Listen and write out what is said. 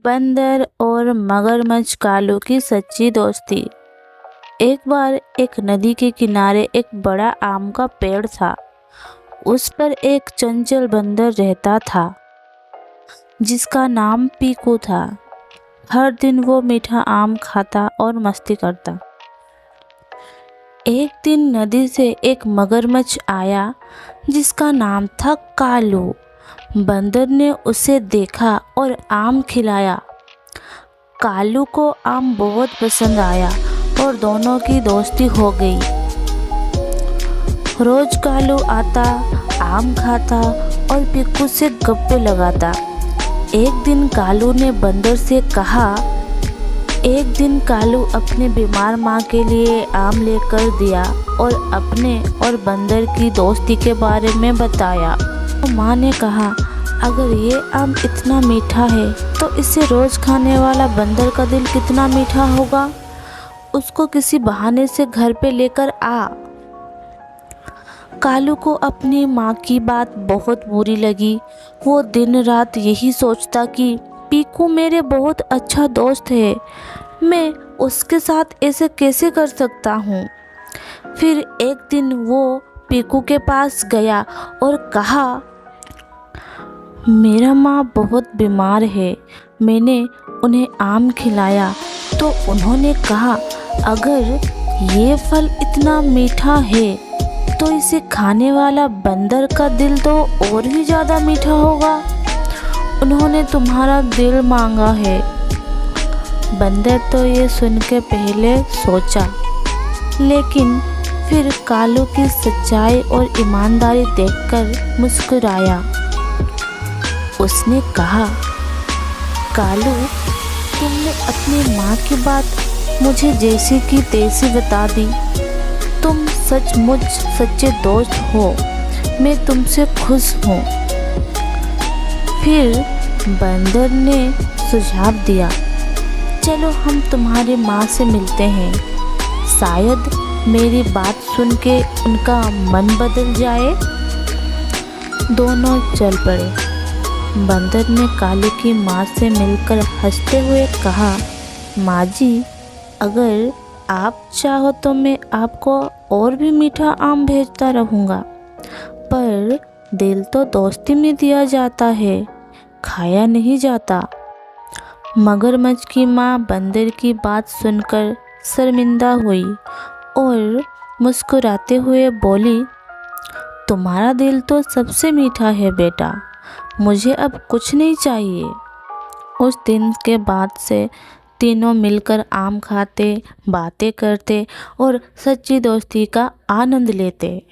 बंदर और मगरमच्छ कालू की सच्ची दोस्ती। एक बार एक नदी के किनारे एक बड़ा आम का पेड़ था। उस पर एक चंचल बंदर रहता था जिसका नाम पीकू था। हर दिन वो मीठा आम खाता और मस्ती करता। एक दिन नदी से एक मगरमच्छ आया जिसका नाम था कालू। बंदर ने उसे देखा और आम खिलाया। कालू को आम बहुत पसंद आया और दोनों की दोस्ती हो गई। रोज कालू आता, आम खाता और पीकू से गप्पे लगाता। एक दिन कालू ने बंदर से कहा, एक दिन कालू अपने बीमार माँ के लिए आम लेकर दिया और अपने और बंदर की दोस्ती के बारे में बताया। तो माँ ने कहा, अगर ये आम इतना मीठा है तो इसे रोज खाने वाला बंदर का दिल कितना मीठा होगा। उसको किसी बहाने से घर पे लेकर आ। कालू को अपनी माँ की बात बहुत बुरी लगी। वो दिन रात यही सोचता कि पीकू मेरे बहुत अच्छा दोस्त है, मैं उसके साथ ऐसे कैसे कर सकता हूँ। फिर एक दिन वो पीकू के पास गया और कहा, मेरा माँ बहुत बीमार है, मैंने उन्हें आम खिलाया तो उन्होंने कहा, अगर ये फल इतना मीठा है तो इसे खाने वाला बंदर का दिल तो और भी ज़्यादा मीठा होगा। उन्होंने तुम्हारा दिल मांगा है। बंदर तो ये सुन के पहले सोचा, लेकिन फिर कालू की सच्चाई और ईमानदारी देखकर मुस्कुराया। उसने कहा, कालू, तुमने अपनी माँ की बात मुझे जैसी की तैसी बता दी। तुम सचमुच सच्चे दोस्त हो, मैं तुमसे खुश हूँ। फिर बंदर ने सुझाव दिया, चलो हम तुम्हारी माँ से मिलते हैं, शायद मेरी बात सुन के उनका मन बदल जाए। दोनों चल पड़े। बंदर ने कालू की माँ से मिलकर हंसते हुए कहा, माँ जी, अगर आप चाहो तो मैं आपको और भी मीठा आम भेजता रहूँगा, पर दिल तो दोस्ती में दिया जाता है, खाया नहीं जाता। मगरमच्छ की माँ बंदर की बात सुनकर शर्मिंदा हुई और मुस्कुराते हुए बोली, तुम्हारा दिल तो सबसे मीठा है बेटा, मुझे अब कुछ नहीं चाहिए। उस दिन के बाद से तीनों मिलकर आम खाते, बातें करते और सच्ची दोस्ती का आनंद लेते।